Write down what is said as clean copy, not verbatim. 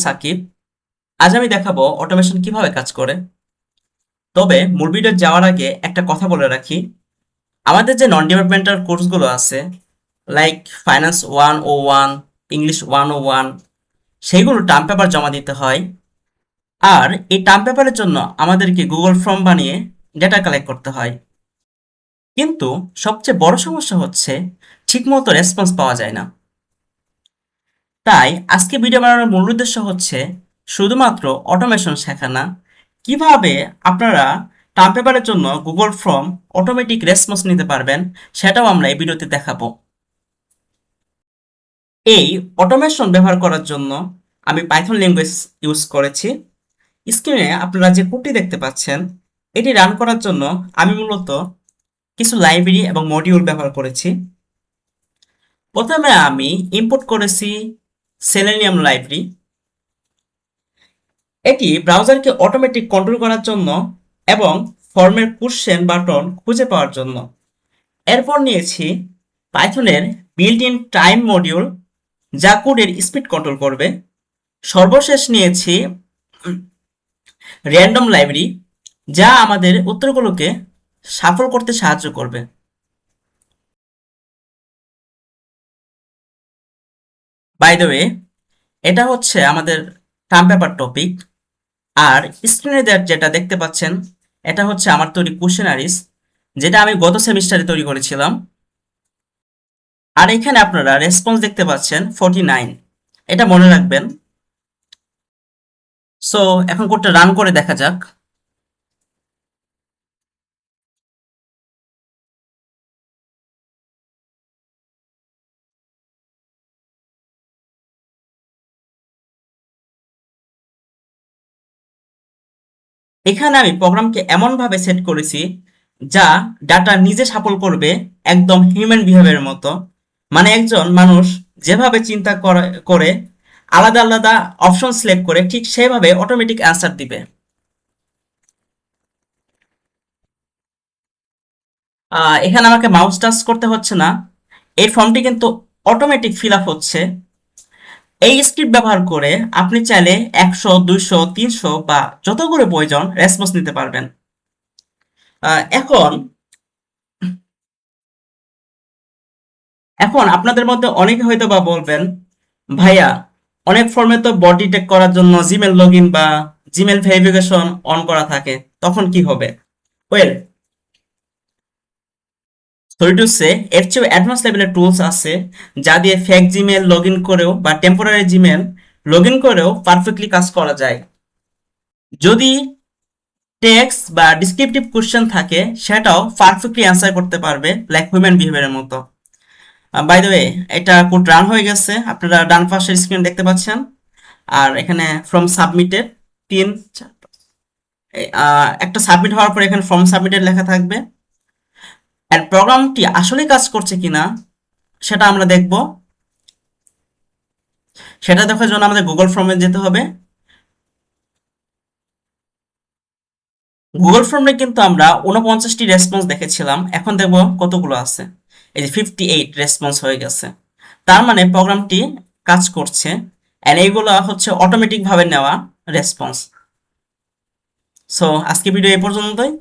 সাকিব। আজ আমি দেখাবো অটোমেশন কিভাবে কাজ করে। তবে মূল ভিডিও যাওয়ার আগে একটা কথা বলে রাখি, আমাদের যে নন ডিপার্টমেন্টাল কোর্সগুলো আছে, লাইক ফাইন্যান্স 101, ইংলিশ 101, সেইগুলো টার্ম পেপার জমা দিতে হয়। আর এই টার্ম পেপারের জন্য আমাদেরকে গুগল ফর্ম বানিয়ে ডেটা কালেক্ট করতে হয়। কিন্তু সবচেয়ে বড় সমস্যা হচ্ছে ঠিকমতো রেসপন্স পাওয়া যায় না। তাই আজকে ভিডিও বানানোর মূল উদ্দেশ্য হচ্ছে শুধুমাত্র অটোমেশন শেখা না, কিভাবে আপনারা টার্ম পেপারের জন্য গুগল ফর্ম অটোমেটিক রেসপন্স নিতে পারবেন সেটাও আমরা এই ভিডিওতে দেখাবো। এই অটোমেশন ব্যবহার করার জন্য আমি পাইথন ল্যাঙ্গুয়েজ ইউজ করেছি। স্ক্রিনে আপনারা যে কোডটি দেখতে পাচ্ছেন, এটি রান করার জন্য আমি মূলত কিছু লাইব্রেরি এবং মডিউল ব্যবহার করেছি। প্রথমে আমি ইম্পোর্ট করেছি সেলেনিয়াম লাইব্রেরি। এটি ব্রাউজারকে অটোমেটিক কন্ট্রোল করার জন্য এবং ফর্মের কোশ্চেন বাটন খুঁজে পাওয়ার জন্য। এরপর নিয়েছি পাইথনের বিল্ট ইন টাইম মডিউল, যা কোডের স্পিড কন্ট্রোল করবে। সর্বশেষ নিয়েছি র্যান্ডম লাইব্রেরি, যা আমাদের উত্তরগুলোকে সাফল করতে সাহায্য করবে। বাই দ্য ওয়ে, এটা হচ্ছে আমাদের টার্ম পেপার টপিক। আর স্ক্রিনে যেটা দেখতে পাচ্ছেন, এটা হচ্ছে আমার তৈরি কোশ্চেনারিজ, যেটা আমি গত সেমিস্টারে তৈরি করেছিলাম। আর এখানে আপনারা রেসপন্স দেখতে পাচ্ছেন 49, এটা মনে রাখবেন। সো এখন কোডটা রান করে দেখা যাক। এখানে আমি প্রোগ্রামকে এমনভাবে সেট করেছি যা ডাটা নিজে সাপোর্ট করবে, একদম হিউম্যান বিহেভিয়ারের মতো। মানে একজন মানুষ যেভাবে চিন্তা করে আলাদা আলাদা অপশন সিলেক্ট করে ঠিক সেভাবে অটোমেটিক অ্যান্সার দিবে। এখানে আমাকে মাউস টাচ করতে হচ্ছে না, এই ফর্মটি কিন্তু অটোমেটিক ফিল আপ হচ্ছে। এই স্ক্রিপ্ট ব্যবহার করে আপনি চাইলে 100, 200, 300 বা যতগুলো প্রয়োজন রেসপন্স নিতে পারবেন। এখন এখন আপনাদের মধ্যে অনেকে হয়তো বা বলবেন, ভাইয়া অনেক ফর্মে তো বট ডিটেক্ট করার জন্য জিমেল লগ ইন বা জিমেল ভেরিফিকেশন অন করা থাকে, তখন কি হবে? ওয়েল, সরি টু সে, এর চেয়ে অ্যাডভান্স লেভেলের টুলস আছে যা দিয়ে ফেক জিমেল লগ ইন করেও বা টেম্পোরারি জিমেল লগ ইন করেও পারফেক্টলি কাজ করা যায়। যদি টেক্সট বা ডিসক্রিপটিভ কোশ্চেন থাকে, সেটাও পারফেক্টলি অ্যান্সার করতে পারবে লাইক হিউম্যান বিহেভিয়ারের মতো। বাই দ্য ওয়ে, এটা কোড রান হয়ে গেছে, আপনারা ডান পাশের স্ক্রিন দেখতে পাচ্ছেন। আর এখানে ফর্ম সাবমিটেড 3, 4, একটা সাবমিট হওয়ার পর এখানে ফর্ম সাবমিটেড লেখা থাকবে। আর প্রোগ্রামটি আসলে কাজ করছে কিনা সেটা আমরা দেখব। সেটা দেখার জন্য আমাদের গুগল ফর্মে যেতে হবে। গুগল ফর্মে কিন্তু আমরা 49টি রেসপন্স দেখেছিলাম, এখন দেখব কতগুলো আছে। এই যে 58 রেসপন্স হয়ে গেছে, তার মানে প্রোগ্রামটি কাজ করছে। এন্ড এইগুলো হচ্ছে অটোমেটিক ভাবে নেওয়া রেসপন্স। সো আজকে ভিডিও এই পর্যন্তই।